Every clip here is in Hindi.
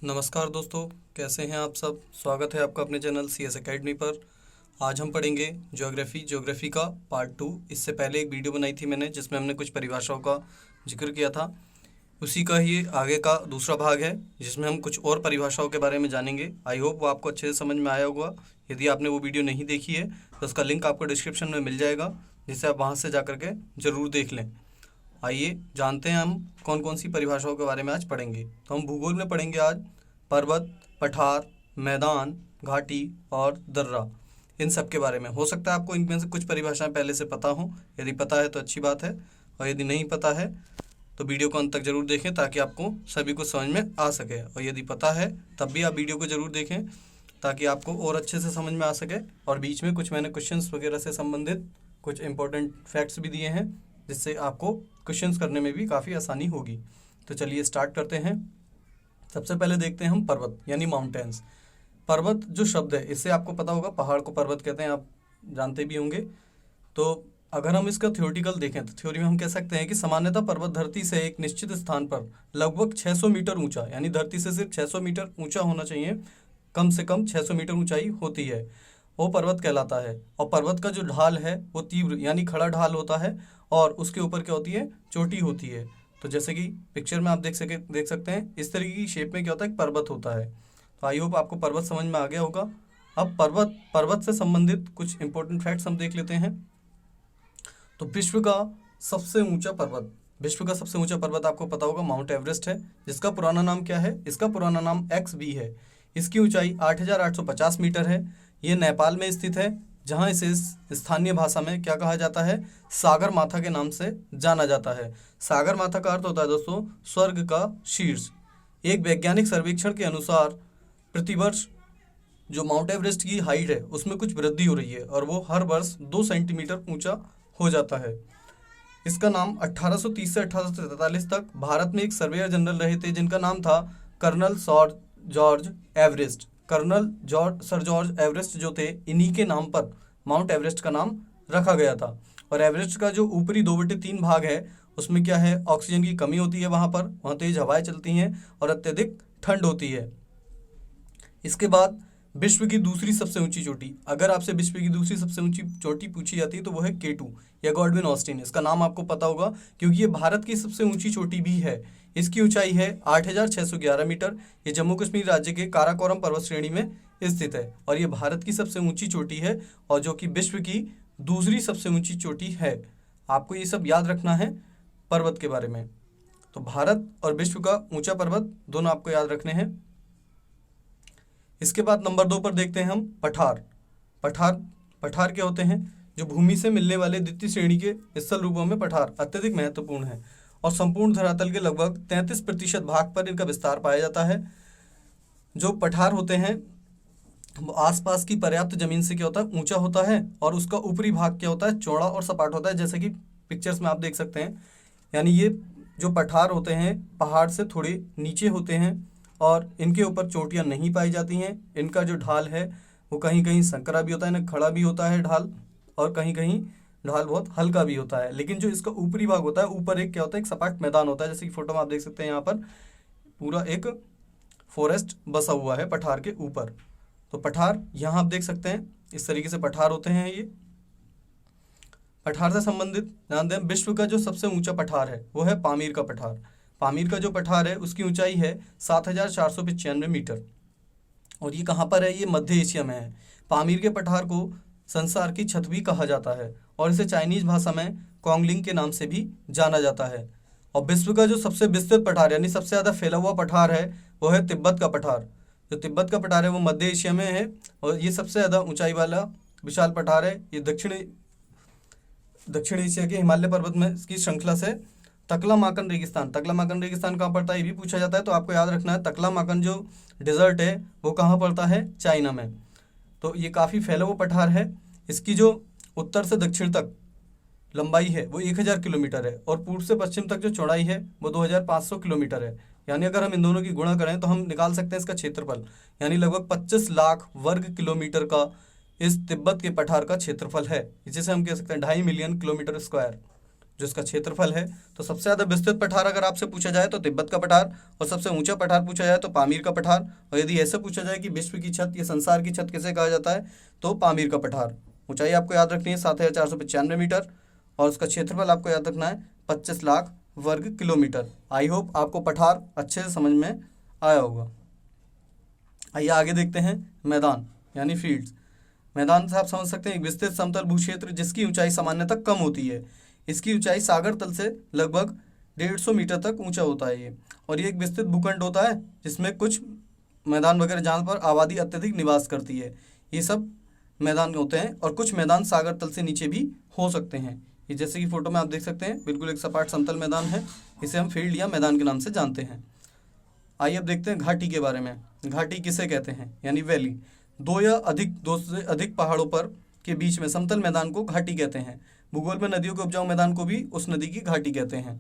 नमस्कार दोस्तों, कैसे हैं आप सब। स्वागत है आपका अपने चैनल CS एकेडमी पर। आज हम पढ़ेंगे ज्योग्राफी का पार्ट 2। इससे पहले एक वीडियो बनाई थी मैंने जिसमें हमने कुछ परिभाषाओं का जिक्र किया था। उसी का ही आगे का दूसरा भाग है जिसमें हम कुछ और परिभाषाओं के बारे में जानेंगे। आई होप वो आपको अच्छे से समझ में आया होगा। यदि आपने वो वीडियो नहीं देखी है तो उसका लिंक आपको डिस्क्रिप्शन में मिल जाएगा, जिसे आप वहाँ से जा करके ज़रूर देख लें। आइए जानते हैं हम कौन कौन सी परिभाषाओं के बारे में आज पढ़ेंगे। तो हम भूगोल में पढ़ेंगे आज पर्वत, पठार, मैदान, घाटी और दर्रा, इन सब के बारे में। हो सकता है आपको इनमें से कुछ परिभाषाएं पहले से पता हो। यदि पता है तो अच्छी बात है, और यदि नहीं पता है तो वीडियो को अंत तक जरूर देखें ताकि आपको सभी कुछ समझ में आ सके। और यदि पता है तब भी आप वीडियो को ज़रूर देखें ताकि आपको और अच्छे से समझ में आ सके। और बीच में कुछ मैंने क्वेश्चंस वगैरह से संबंधित कुछ इंपॉर्टेंट फैक्ट्स भी दिए हैं जिससे आपको क्वेश्चंस करने में भी काफ़ी आसानी होगी। तो चलिए स्टार्ट करते हैं। सबसे पहले देखते हैं हम पर्वत यानी माउंटेन्स। पर्वत जो शब्द है इससे आपको पता होगा, पहाड़ को पर्वत कहते हैं, आप जानते भी होंगे। तो अगर हम इसका थ्योरेटिकल देखें तो थ्योरी में हम कह सकते हैं कि सामान्यतः पर्वत धरती से एक निश्चित स्थान पर लगभग 600 मीटर ऊंचा, यानी धरती से सिर्फ 600 मीटर ऊंचा होना चाहिए, कम से कम 600 मीटर ऊंचाई होती है, वो पर्वत कहलाता है। और पर्वत का जो ढाल है वो तीव्र यानी खड़ा ढाल होता है, और उसके ऊपर क्या होती है, चोटी होती है। तो जैसे कि पिक्चर में आप देख सकते हैं, इस तरीके की शेप में क्या होता है, पर्वत होता है। तो आई होप आपको पर्वत समझ में आ गया होगा। अब पर्वत से संबंधित कुछ इंपॉर्टेंट फैक्ट्स हम देख लेते हैं। तो विश्व का सबसे ऊंचा पर्वत आपको पता होगा माउंट एवरेस्ट है, जिसका पुराना नाम क्या है, इसका पुराना नाम XB है। इसकी ऊंचाई 8,850 मीटर है। ये नेपाल में स्थित है, जहां इसे स्थानीय भाषा में क्या कहा जाता है, सागर माथा के नाम से जाना जाता है। सागर माथा का अर्थ होता है दोस्तों स्वर्ग का शीर्ष। एक वैज्ञानिक सर्वेक्षण के अनुसार प्रतिवर्ष जो माउंट एवरेस्ट की हाइट है उसमें कुछ वृद्धि हो रही है, और वो हर वर्ष 2 सेंटीमीटर ऊंचा हो जाता है। इसका नाम 1830 से 1843 तक भारत में एक सर्वेयर जनरल रहे थे जिनका नाम था colonel sir George Everest. Sir George Everest जो थे, इन्हीं के नाम पर माउंट एवरेस्ट का नाम रखा गया था। और एवरेस्ट का जो ऊपरी 2/3 भाग है उसमें क्या है, ऑक्सीजन की कमी होती है, वहाँ तेज हवाएं चलती हैं और अत्यधिक ठंड होती है। इसके बाद विश्व की दूसरी सबसे ऊंची चोटी, अगर आपसे विश्व की दूसरी सबसे ऊंची चोटी पूछी जाती है तो वो है K2 या गॉडविन ऑस्टिन। इसका नाम आपको पता होगा क्योंकि ये भारत की सबसे ऊंची चोटी भी है। इसकी ऊंचाई है 8,611 मीटर। ये जम्मू कश्मीर राज्य के काराकोरम पर्वत श्रेणी में स्थित है, और ये भारत की सबसे ऊंची चोटी है, और जो कि विश्व की दूसरी सबसे ऊंची चोटी है। आपको ये सब याद रखना है पर्वत के बारे में। तो भारत और विश्व का ऊंचा पर्वत दोनों आपको याद रखने हैं। इसके बाद नंबर 2 पर देखते हैं हम पठार क्या होते हैं, जो भूमि से मिलने वाले द्वितीय श्रेणी के स्थल रूपों में पठार अत्यधिक महत्वपूर्ण है, और संपूर्ण धरातल के लगभग 33% भाग पर इनका विस्तार पाया जाता है। जो पठार होते हैं वो आसपास की पर्याप्त जमीन से क्या होता है, ऊंचा होता है, और उसका ऊपरी भाग क्या होता है, चौड़ा और सपाट होता है, जैसे कि पिक्चर्स में आप देख सकते हैं। यानी ये जो पठार होते हैं पहाड़ से थोड़े नीचे होते हैं, और इनके ऊपर चोटियां नहीं पाई जाती हैं। इनका जो ढाल है वो कहीं कहीं संकरा भी होता है, ना खड़ा भी होता है ढाल, और कहीं कहीं ढाल बहुत हल्का भी होता है। लेकिन जो इसका ऊपरी भाग होता है, ऊपर एक क्या होता है, एक सपाट मैदान होता है, जैसे कि फोटो में आप देख सकते हैं। यहाँ पर पूरा एक फॉरेस्ट बसा हुआ है पठार के ऊपर। तो पठार यहाँ आप देख सकते हैं, इस तरीके से पठार होते हैं। ये पठार से संबंधित जानते हैं, विश्व का जो सबसे ऊंचा पठार है वो है पामीर का पठार। पामीर का जो पठार है उसकी ऊंचाई है 7,495 मीटर, और ये कहाँ पर है, ये मध्य एशिया में है। पामीर के पठार को संसार की छत भी कहा जाता है, और इसे चाइनीज भाषा में कॉन्गलिंग के नाम से भी जाना जाता है। और विश्व का जो सबसे विस्तृत पठार यानी सबसे ज़्यादा फैला हुआ पठार है वो है तिब्बत का पठार। जो तिब्बत का पठार है वो मध्य एशिया में है, और ये सबसे ज़्यादा ऊंचाई वाला विशाल पठार है। ये दक्षिण एशिया के हिमालय पर्वत में इसकी श्रृंखला से तकलामाकन रेगिस्तान कहाँ पड़ता है ये भी पूछा जाता है। तो आपको याद रखना है तकलामाकन जो डिजर्ट है वो कहाँ पड़ता है, चाइना में। तो ये काफ़ी फैला हुआ पठार है। इसकी जो उत्तर से दक्षिण तक लंबाई है वो 1,000 किलोमीटर है, और पूर्व से पश्चिम तक जो चौड़ाई है वो 2,500 किलोमीटर है। यानी अगर हम इन दोनों की गुणा करें तो हम निकाल सकते हैं इसका क्षेत्रफल, यानी लगभग 25 लाख वर्ग किलोमीटर का इस तिब्बत के पठार का क्षेत्रफल है, जिसे हम कह सकते हैं 2.5 मिलियन किलोमीटर स्क्वायर। जो इसका क्षेत्रफल है। तो सबसे ज़्यादा विस्तृत पठार अगर आपसे पूछा जाए तो तिब्बत का पठार, और सबसे ऊंचा पठार पूछा जाए तो पामीर का पठार। और यदि ऐसे पूछा जाए कि विश्व की छत या संसार की छत किसे कहा जाता है, तो पामीर का पठार। ऊंचाई आपको याद रखनी है 7,495 मीटर, और उसका क्षेत्रफल आपको याद रखना है 25 लाख वर्ग किलोमीटर। आई होप आपको पठार अच्छे से समझ में आया होगा। आइए आगे देखते हैं मैदान यानी फील्ड्स। मैदान से आप समझ सकते हैं एक विस्तृत समतल भूक्षेत्र जिसकी ऊंचाई सामान्यतः कम होती है। इसकी ऊंचाई सागर तल से लगभग 150 मीटर तक ऊंचा होता है ये। और ये एक विस्तृत भूखंड होता है जिसमें कुछ मैदान वगैरह जहाँ पर आबादी अत्यधिक निवास करती है, ये सब मैदान होते हैं। और कुछ मैदान सागर तल से नीचे भी हो सकते हैं। ये जैसे कि फोटो में आप देख सकते हैं बिल्कुल एक सपाट समतल मैदान है, इसे हम फील्ड या मैदान के नाम से जानते हैं। आइए अब देखते हैं घाटी के बारे में। घाटी किसे कहते हैं यानी वैली। दो से अधिक पहाड़ों पर के बीच में समतल मैदान को घाटी कहते हैं। भूगोल में नदियों के उपजाऊ मैदान को भी उस नदी की घाटी कहते हैं।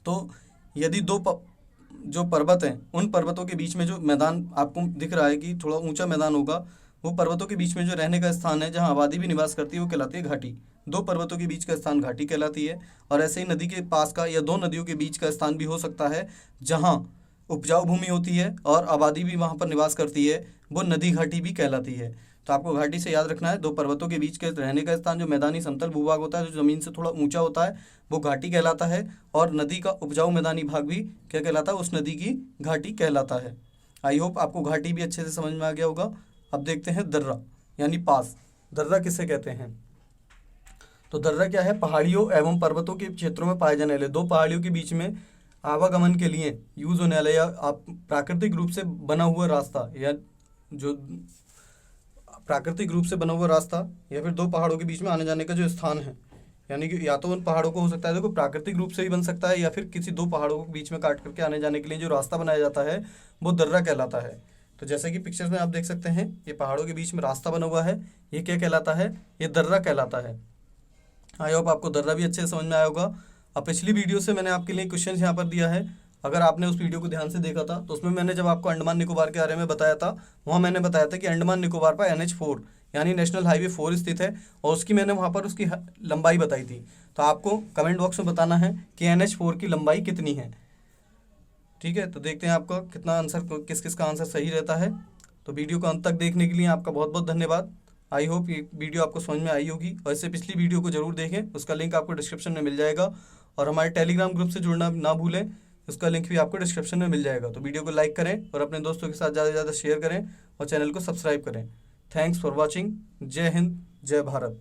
तो यदि जो पर्वत हैं उन पर्वतों के बीच में जो मैदान आपको दिख रहा है कि थोड़ा ऊंचा मैदान होगा, वो पर्वतों के बीच में जो रहने का स्थान है जहाँ आबादी भी निवास करती है वो कहलाती है घाटी। दो पर्वतों के बीच का स्थान घाटी कहलाती है। और ऐसे ही नदी के पास का या दो नदियों के बीच का स्थान भी हो सकता है जहाँ उपजाऊ भूमि होती है और आबादी भी वहाँ पर निवास करती है, वो नदी घाटी भी कहलाती है। तो आपको घाटी से याद रखना है दो पर्वतों के बीच के रहने का स्थान जो मैदानी समतल भूभाग होता है, जो ज़मीन से थोड़ा ऊंचा होता है, वो घाटी कहलाता है। और नदी का उपजाऊ मैदानी भाग भी क्या कहलाता है, उस नदी की घाटी कहलाता है। आई होप आपको घाटी भी अच्छे से समझ में आ गया होगा। अब देखते हैं दर्रा यानी पास। दर्रा किसे कहते हैं? तो दर्रा क्या है? पहाड़ियों एवं पर्वतों के क्षेत्रों में पाए जाने वाले दो पहाड़ियों के बीच में आवागमन के लिए यूज होने वाला या आप प्राकृतिक रूप से बना हुआ रास्ता, या जो प्राकृतिक रूप से बना हुआ रास्ता या फिर दो पहाड़ों के बीच में आने जाने का जो स्थान है, यानी कि या तो उन पहाड़ों को हो सकता है देखो प्राकृतिक रूप से भी बन सकता है, या फिर किसी दो पहाड़ों के बीच में काट करके आने जाने के लिए जो रास्ता बनाया जाता है वो दर्रा कहलाता है। तो जैसे कि पिक्चर्स में आप देख सकते हैं ये पहाड़ों के बीच में रास्ता बना हुआ है, ये क्या कहलाता है? ये दर्रा कहलाता है। आई होप आपको दर्रा भी अच्छे से समझ में आया होगा। अब पिछली वीडियो से मैंने आपके लिए क्वेश्चन यहाँ पर दिया है, अगर आपने उस वीडियो को ध्यान से देखा था तो उसमें मैंने जब आपको अंडमान निकोबार के बारे में बताया था, वहाँ मैंने बताया था कि अंडमान निकोबार पर NH4 यानी नेशनल हाईवे 4 स्थित है, और उसकी मैंने वहाँ पर उसकी लंबाई बताई थी। तो आपको कमेंट बॉक्स में बताना है कि NH4 की लंबाई कितनी है। ठीक है, तो देखते हैं आपका कितना आंसर, किस किस का आंसर सही रहता है। तो वीडियो को अंत तक देखने के लिए आपका बहुत बहुत धन्यवाद। आई होप ये वीडियो आपको समझ में आई होगी, और इससे पिछली वीडियो को जरूर देखें, उसका लिंक आपको डिस्क्रिप्शन में मिल जाएगा। और हमारे टेलीग्राम ग्रुप से जुड़ना ना भूलें, उसका लिंक भी आपको डिस्क्रिप्शन में मिल जाएगा। तो वीडियो को लाइक करें और अपने दोस्तों के साथ ज़्यादा से ज़्यादा शेयर करें और चैनल को सब्सक्राइब करें। Thanks for watching. जय हिंद, जय भारत।